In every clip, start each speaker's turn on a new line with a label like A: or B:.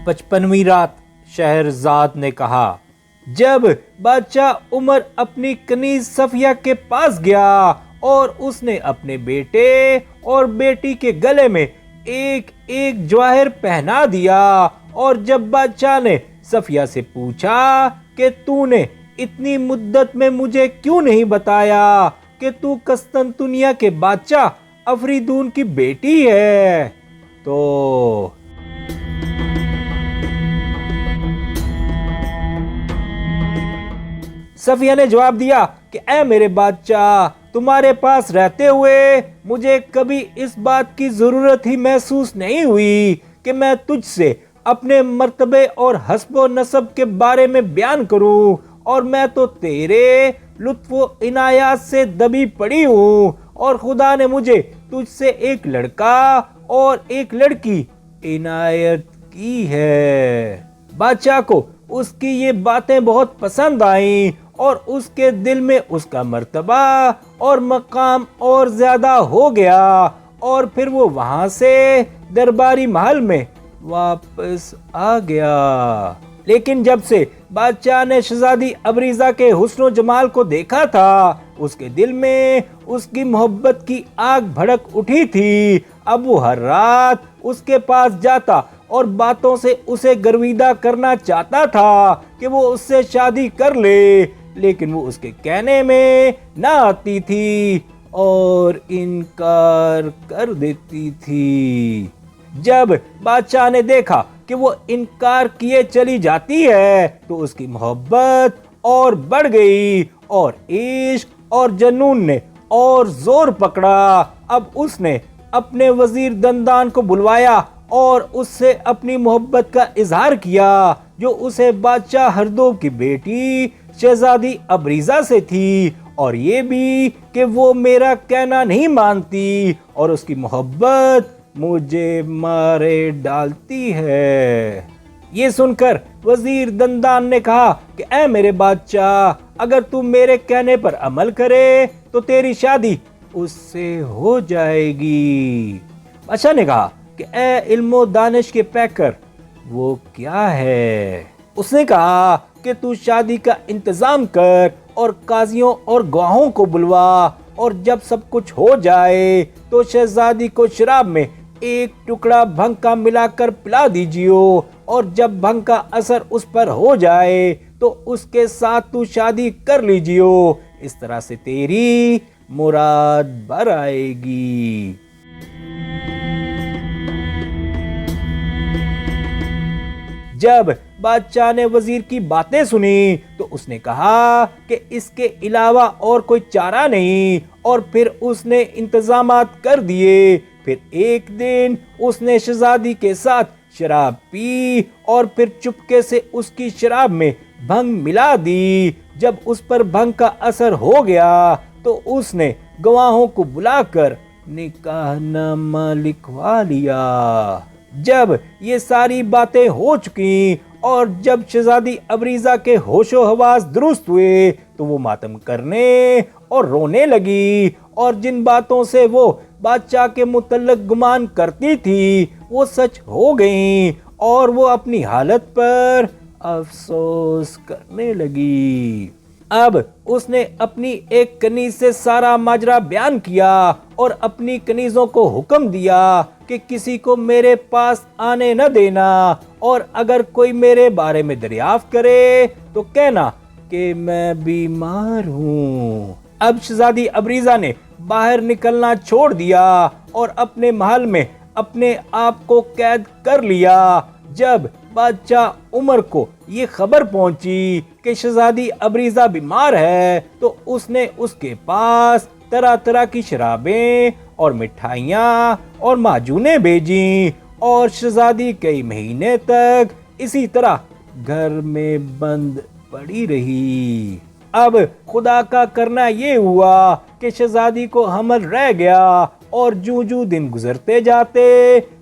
A: 55ویں رات شہرزاد نے کہا۔ جب بادشاہ عمر اپنی کنیز صفیہ کے پاس گیا اور اس نے اپنے بیٹے اور بیٹی کے گلے میں ایک ایک جواہر پہنا دیا، اور جب بادشاہ نے صفیہ سے پوچھا کہ تو نے اتنی مدت میں مجھے کیوں نہیں بتایا کہ تو قسطنطنیہ کے بادشاہ افریدون کی بیٹی ہے، تو صفیہ نے جواب دیا کہ اے میرے بادشاہ، تمہارے پاس رہتے ہوئے مجھے کبھی اس بات کی ضرورت ہی محسوس نہیں ہوئی کہ میں تجھ سے اپنے مرتبے اور حسب و نسب کے بارے میں بیان کروں، اور میں تو تیرے لطف و عنایات سے دبی پڑی ہوں، اور خدا نے مجھے تجھ سے ایک لڑکا اور ایک لڑکی عنایت کی ہے۔ بادشاہ کو اس کی یہ باتیں بہت پسند آئیں، اور اس کے دل میں اس کا مرتبہ اور مقام اور زیادہ ہو گیا، اور پھر وہ وہاں سے درباری محل میں واپس آ گیا۔ لیکن جب سے بادشاہ نے شہزادی ابریزہ کے حسن و جمال کو دیکھا تھا، اس کے دل میں اس کی محبت کی آگ بھڑک اٹھی تھی۔ اب وہ ہر رات اس کے پاس جاتا اور باتوں سے اسے گرویدہ کرنا چاہتا تھا کہ وہ اس سے شادی کر لے، لیکن وہ اس کے کہنے میں نہ آتی تھی اور انکار کر دیتی تھی۔ جب بادشاہ نے دیکھا کہ وہ انکار کیے چلی جاتی ہے تو اس کی محبت اور بڑھ گئی، اور عشق اور جنون نے اور زور پکڑا۔ اب اس نے اپنے وزیر دندان کو بلوایا اور اس سے اپنی محبت کا اظہار کیا، جو اسے بادشاہ ہردوب کی بیٹی شہزادی ابریزہ سے تھی، اور یہ بھی کہ وہ میرا کہنا نہیں مانتی اور اس کی محبت مجھے مارے ڈالتی ہے۔ یہ سن کر وزیر دندان نے کہا کہ اے میرے بادشاہ، اگر تم میرے کہنے پر عمل کرے تو تیری شادی اس سے ہو جائے گی۔ بادشاہ نے کہا کہ اے علم و دانش کے پیکر، وہ کیا ہے؟ اس نے کہا کہ تو شادی کا انتظام کر اور قاضیوں اور گواہوں کو بلوا، اور جب سب کچھ ہو جائے تو شہزادی کو شراب میں ایک ٹکڑا بھنگ کا ملا کر پلا دیجیو، اور جب بھنگ کا اثر اس پر ہو جائے تو اس کے ساتھ تو شادی کر لیجیو، اس طرح سے تیری مراد بھر آئے گی۔ جب بادشاہ نے وزیر کی باتیں سنی تو اس نے کہا کہ اس کے علاوہ اور کوئی چارہ نہیں، اور پھر اس نے انتظامات کر دیے۔ پھر ایک دن اس نے شہزادی کے ساتھ شراب پی اور پھر چپکے سے اس کی شراب میں بھنگ ملا دی۔ جب اس پر بھنگ کا اثر ہو گیا تو اس نے گواہوں کو بلا کر نکاح نامہ لکھوا لیا۔ جب یہ ساری باتیں ہو چکی اور جب شہزادی ابریزہ کے ہوش و حواس درست ہوئے تو وہ ماتم کرنے اور رونے لگی، اور جن باتوں سے وہ بادشاہ کے متعلق گمان کرتی تھی وہ سچ ہو گئیں، اور وہ اپنی حالت پر افسوس کرنے لگی۔ اب اس نے اپنی ایک کنیز سے سارا ماجرا بیان کیا اور اپنی کنیزوں کو حکم دیا کہ کسی کو میرے پاس آنے نہ دینا، اور اگر کوئی میرے بارے میں دریافت کرے تو کہنا کہ میں بیمار ہوں۔ اب شہزادی ابریزہ نے باہر نکلنا چھوڑ دیا اور اپنے محل میں اپنے آپ کو قید کر لیا۔ جب بادشاہ عمر کو یہ خبر پہنچی کہ شہزادی ابریزہ بیمار ہے تو اس نے اس کے پاس طرح طرح کی شرابیں اور مٹھائیاں اور معجونیں بھیجیں، اور شہزادی کئی مہینے تک اسی طرح گھر میں بند پڑی رہی۔ اب خدا کا کرنا یہ ہوا کہ شہزادی کو حمل رہ گیا، اور جوں جوں دن گزرتے جاتے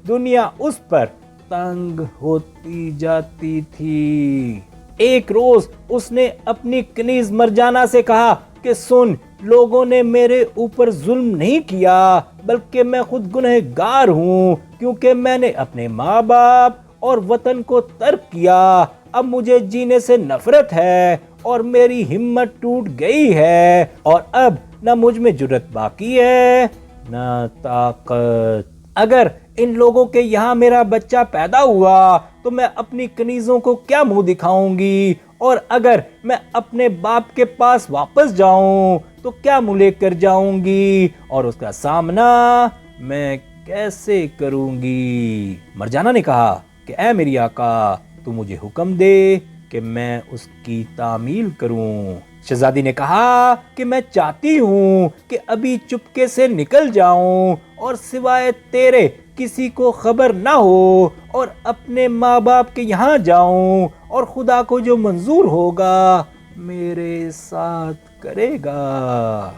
A: دنیا اس پر تنگ ہوتی جاتی تھی۔ ایک روز اس نے اپنی کنیز مرجانہ سے کہا کہ سن، لوگوں نے میرے اوپر ظلم نہیں کیا بلکہ میں خود گنہگار ہوں، کیونکہ میں نے اپنے ماں باپ اور وطن کو ترک کیا، اب مجھے جینے سے نفرت ہے اور میری ہمت ٹوٹ گئی ہے، اور اب نہ مجھ میں جرأت باقی ہے نہ طاقت۔ اگر ان لوگوں کے یہاں میرا بچہ پیدا ہوا تو میں اپنی کنیزوں کو کیا منہ دکھاؤں گی، اور اگر میں اپنے باپ کے پاس واپس جاؤں تو کیا منہ لے کر جاؤں گی، اور اس کا سامنا میں کیسے کروں گی؟ مرجانہ نے کہا کہ اے میری آقا، تو مجھے حکم دے کہ میں اس کی تعمیل کروں۔ شہزادی نے کہا کہ میں چاہتی ہوں کہ ابھی چپکے سے نکل جاؤں اور سوائے تیرے کسی کو خبر نہ ہو، اور اپنے ماں باپ کے یہاں جاؤں، اور خدا کو جو منظور ہوگا میرے ساتھ کرے گا۔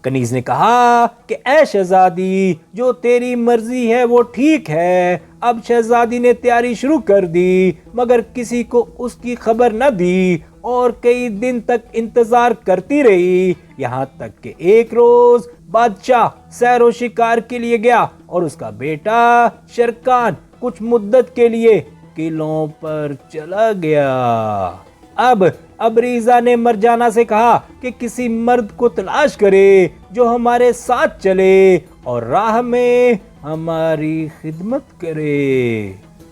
A: کنیز نے کہا کہ اے شہزادی، جو تیری مرضی ہے وہ ٹھیک ہے۔ اب شہزادی نے تیاری شروع کر دی، مگر کسی کو اس کی خبر نہ دی، اور کئی دن تک انتظار کرتی رہی، یہاں تک کہ ایک روز بادشاہ سیر و شکار کے لیے گیا، اور اس کا بیٹا شرکان کچھ مدت کے لیے قلعوں پر چلا گیا۔ اب ابریزہ نے مرجانہ سے کہا کہ کسی مرد کو تلاش کرے جو ہمارے ساتھ چلے اور راہ میں ہماری خدمت کرے۔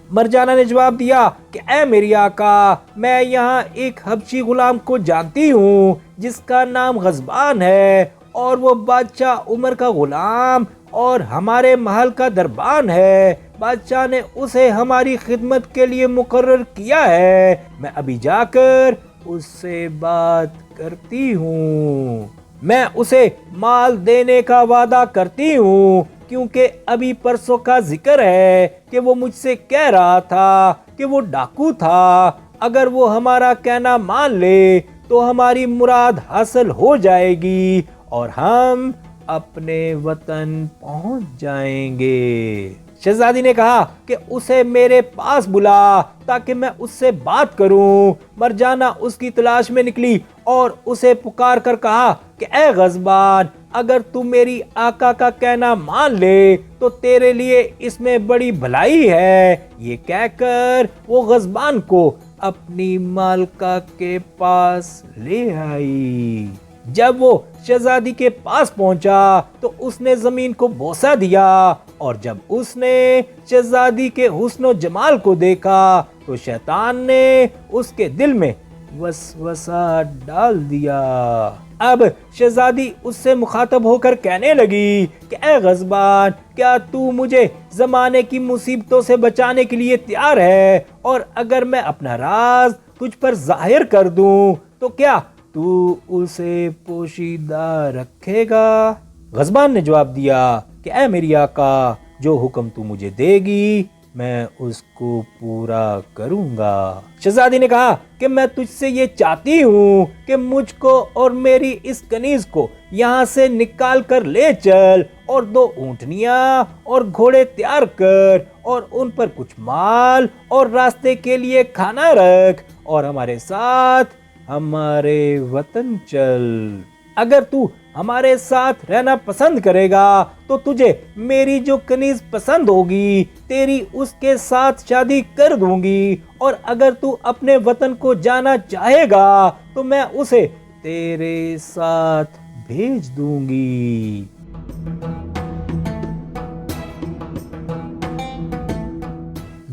A: مرجانہ نے جواب دیا کہ اے میری آقا، میں یہاں ایک حبشی غلام کو جانتی ہوں جس کا نام غضبان ہے، اور وہ بادشاہ عمر کا غلام اور ہمارے محل کا دربان ہے۔ بادشاہ نے اسے ہماری خدمت کے لیے مقرر کیا ہے، میں ابھی جا کر اس سے بات کرتی ہوں۔ میں اسے مال دینے کا وعدہ کرتی ہوں، کیونکہ ابھی پرسوں کا ذکر ہے کہ وہ مجھ سے کہہ رہا تھا کہ وہ ڈاکو تھا۔ اگر وہ ہمارا کہنا مان لے تو ہماری مراد حاصل ہو جائے گی اور ہم اپنے وطن پہنچ جائیں گے۔ شہزادی نے کہا کہ اسے میرے پاس بلا تاکہ میں اس سے بات کروں۔ مرجانہ اس کی تلاش میں نکلی اور اسے پکار کر کہا کہ اے غضبان، اگر تو میری آقا کا کہنا مان لے تو تیرے لیے اس میں بڑی بھلائی ہے۔ یہ کہہ کر وہ غضبان کو اپنی مالکہ کے پاس لے آئی۔ جب وہ شہزادی کے پاس پہنچا تو اس نے زمین کو بوسہ دیا، اور جب اس نے شہزادی کے حسن و جمال کو دیکھا تو شیطان نے اس کے دل میں وسوسہ ڈال دیا۔ اب شہزادی اس سے مخاطب ہو کر کہنے لگی کہ اے غضبان، کیا تو مجھے زمانے کی مصیبتوں سے بچانے کے لیے تیار ہے؟ اور اگر میں اپنا راز تجھ پر ظاہر کر دوں تو کیا تو اسے پوشیدہ رکھے گا؟ غضبان نے جواب دیا کہ اے میری آقا، جو حکم تو مجھے دے گی میں اس کو پورا کروں گا۔ شہزادی نے کہا کہ میں تجھ سے یہ چاہتی ہوں کہ مجھ کو اور میری اس کنیز کو یہاں سے نکال کر لے چل، اور 2 اونٹنیاں اور گھوڑے تیار کر، اور ان پر کچھ مال اور راستے کے لیے کھانا رکھ، اور ہمارے ساتھ ہمارے وطن چل۔ اگر تو ہمارے ساتھ رہنا پسند کرے گا تو تجھے میری جو کنیز پسند ہوگی تیری اس کے ساتھ شادی کر دوں گی، اور اگر تو اپنے وطن کو جانا چاہے گا تو میں اسے تیرے ساتھ بھیج دوں گی۔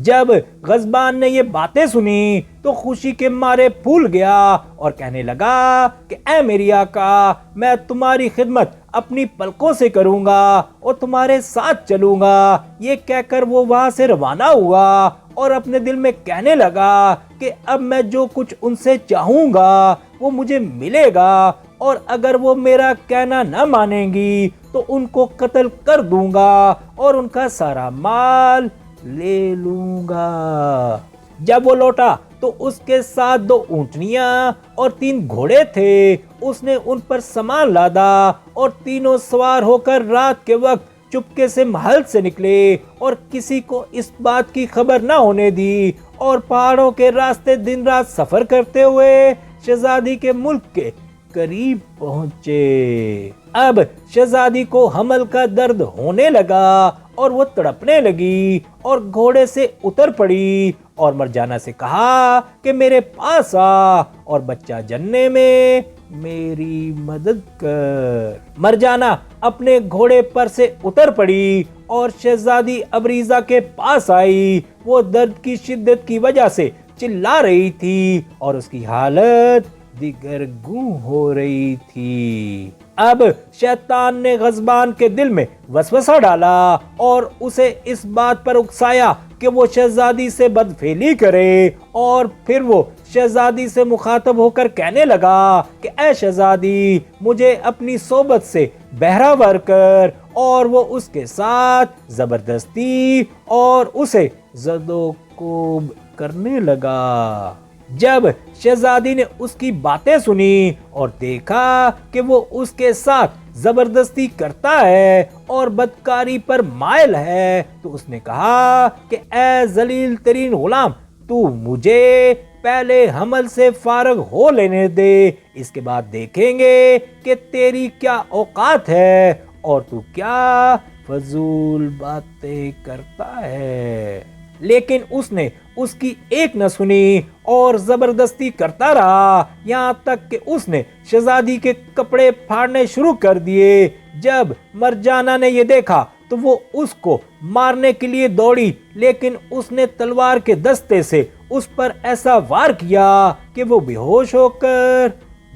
A: جب غضبان نے یہ باتیں سنی تو خوشی کے مارے پھول گیا اور کہنے لگا کہ اے میری آقا، میں تمہاری خدمت اپنی پلکوں سے کروں گا اور تمہارے ساتھ چلوں گا۔ یہ کہہ کر وہ وہاں سے روانہ ہوا اور اپنے دل میں کہنے لگا کہ اب میں جو کچھ ان سے چاہوں گا وہ مجھے ملے گا، اور اگر وہ میرا کہنا نہ مانیں گی تو ان کو قتل کر دوں گا اور ان کا سارا مال لے لوں گا۔ جب وہ لوٹا تو اس کے ساتھ 2 اونٹنیاں اور 3 گھوڑے تھے۔ اس نے ان پر سامان لادا اور تینوں سوار ہو کر رات کے وقت چپکے سے محل سے نکلے اور کسی کو اس بات کی خبر نہ ہونے دی، اور پہاڑوں کے راستے دن رات سفر کرتے ہوئے شہزادی کے ملک کے قریب پہنچے۔ اب شہزادی کو حمل کا درد ہونے لگا اور وہ تڑپنے لگی اور گھوڑے سے اتر پڑی اور مرجانہ سے کہا کہ میرے پاس آ اور بچہ جننے میں میری مدد کر۔ مرجانہ اپنے گھوڑے پر سے اتر پڑی اور شہزادی ابریزہ کے پاس آئی۔ وہ درد کی شدت کی وجہ سے چلا رہی تھی اور اس کی حالت دگرگوں ہو رہی تھی۔ اب شیطان نے غضبان کے دل میں وسوسہ ڈالا اور اسے اس بات پر اکسایا کہ وہ شہزادی سے بدفعلی کرے، اور پھر وہ شہزادی سے مخاطب ہو کر کہنے لگا کہ اے شہزادی، مجھے اپنی صحبت سے بہرہ کر، اور وہ اس کے ساتھ زبردستی اور اسے زد و کوب کرنے لگا۔ جب شہزادی نے اس کی باتیں سنی اور دیکھا کہ وہ اس کے ساتھ زبردستی کرتا ہے اور بدکاری پر مائل ہے، تو اس نے کہا کہ اے ذلیل ترین غلام، تو مجھے پہلے حمل سے فارغ ہو لینے دے، اس کے بعد دیکھیں گے کہ تیری کیا اوقات ہے اور تو کیا فضول باتیں کرتا ہے۔ لیکن اس نے اس کی ایک نہ سنی اور زبردستی کرتا رہا، یہاں تک کہ اس نے شہزادی کے کپڑے پھاڑنے شروع کر دیے۔ جب مرجانہ نے یہ دیکھا تو وہ اس کو مارنے کے لیے دوڑی، لیکن اس نے تلوار کے دستے سے اس پر ایسا وار کیا کہ وہ بے ہوش ہو کر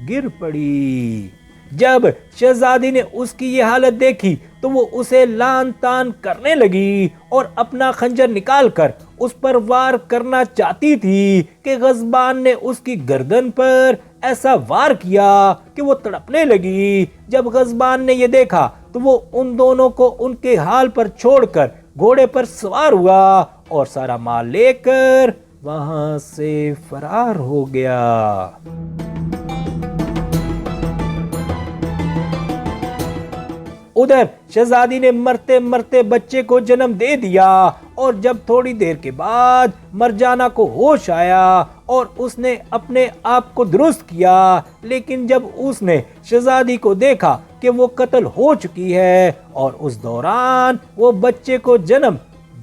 A: گر پڑی۔ جب شہزادی نے اس کی یہ حالت دیکھی تو وہ اسے لعن طعن کرنے لگی اور اپنا خنجر نکال کر اس پر وار کرنا چاہتی تھی کہ غضبان نے اس کی گردن پر ایسا وار کیا کہ وہ تڑپنے لگی۔ جب غضبان نے یہ دیکھا تو وہ ان دونوں کو ان کے حال پر چھوڑ کر گھوڑے پر سوار ہوا اور سارا مال لے کر وہاں سے فرار ہو گیا۔ ادھر شہزادی نے مرتے مرتے بچے کو جنم دے دیا، اور جب تھوڑی دیر کے بعد مرجانہ کو ہوش آیا اور اس نے اپنے آپ کو درست کیا، لیکن جب اس نے شہزادی کو دیکھا کہ وہ قتل ہو چکی ہے اور اس دوران وہ بچے کو جنم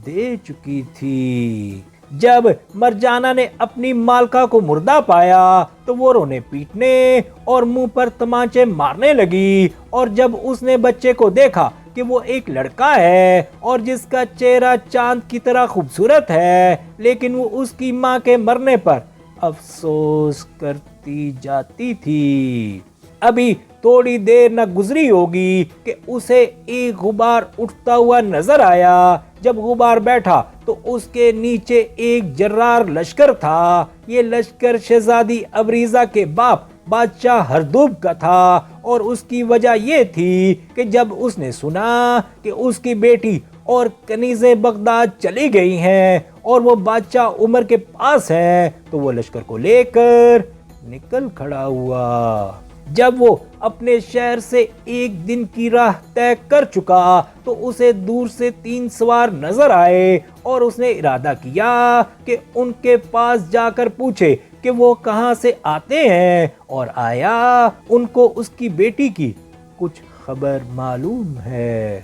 A: دے چکی تھی۔ جب مرجانہ نے اپنی مالکہ کو مردہ پایا تو وہ رونے پیٹنے اور منہ پر تمانچے مارنے لگی، اور جب اس نے بچے کو دیکھا کہ وہ ایک لڑکا ہے اور جس کا چہرہ چاند کی طرح خوبصورت ہے، لیکن وہ اس کی ماں کے مرنے پر افسوس کرتی جاتی تھی۔ ابھی تھوڑی دیر نہ گزری ہوگی کہ اسے ایک غبار اٹھتا ہوا نظر آیا۔ جب غبار بیٹھا تو اس کے نیچے ایک جرار لشکر تھا۔ یہ لشکر شہزادی ابریزہ کے باپ بادشاہ ہردوب کا تھا، اور اس کی وجہ یہ تھی کہ جب اس نے سنا کہ اس کی بیٹی اور کنیزیں بغداد چلی گئی ہیں اور وہ بادشاہ عمر کے پاس ہیں، تو وہ لشکر کو لے کر نکل کھڑا ہوا۔ جب وہ اپنے شہر سے ایک دن کی راہ طے کر چکا تو اسے دور سے 3 سوار نظر آئے، اور اس نے ارادہ کیا کہ ان کے پاس جا کر پوچھے کہ وہ کہاں سے آتے ہیں، اور آیا ان کو اس کی بیٹی کی کچھ خبر معلوم ہے۔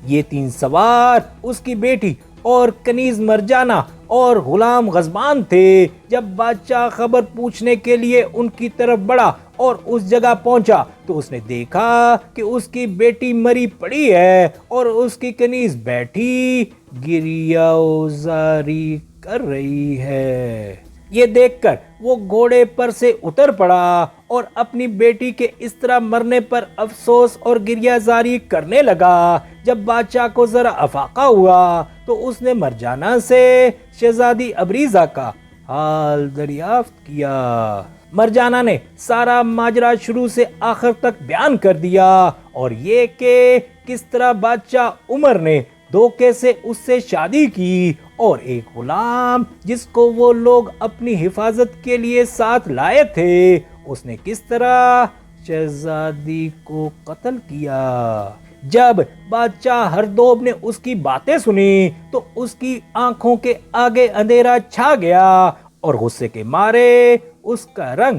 A: یہ 3 سوار اس کی بیٹی اور کنیز مرجانہ اور غلام غضبان تھے۔ جب بادشاہ خبر پوچھنے کے لیے ان کی طرف بڑھا اور اس جگہ پہنچا تو اس نے دیکھا کہ اس کی بیٹی مری پڑی ہے اور اس کی کنیز بیٹھی گریہ زاری کر رہی ہے۔ یہ دیکھ کر وہ گھوڑے پر سے اتر پڑا اور اپنی بیٹی کے اس طرح مرنے پر افسوس اور گریہ زاری کرنے لگا۔ جب بادشاہ کو ذرا افاقہ ہوا تو اس نے مرجانہ سے شہزادی ابریزہ کا حال دریافت کیا۔ مرجانہ نے سارا ماجرا شروع سے آخر تک بیان کر دیا، اور یہ کہ کس طرح بادشاہ عمر نے دھوکے سے اس سے شادی کی، اور ایک غلام جس کو وہ لوگ اپنی حفاظت کے لیے ساتھ لائے تھے، اس نے کس طرح شہزادی کو قتل کیا۔ جب بادشاہ ہردوب نے اس کی باتیں سنی تو اس کی آنکھوں کے آگے اندھیرا چھا گیا، اور غصے کے مارے اس کا رنگ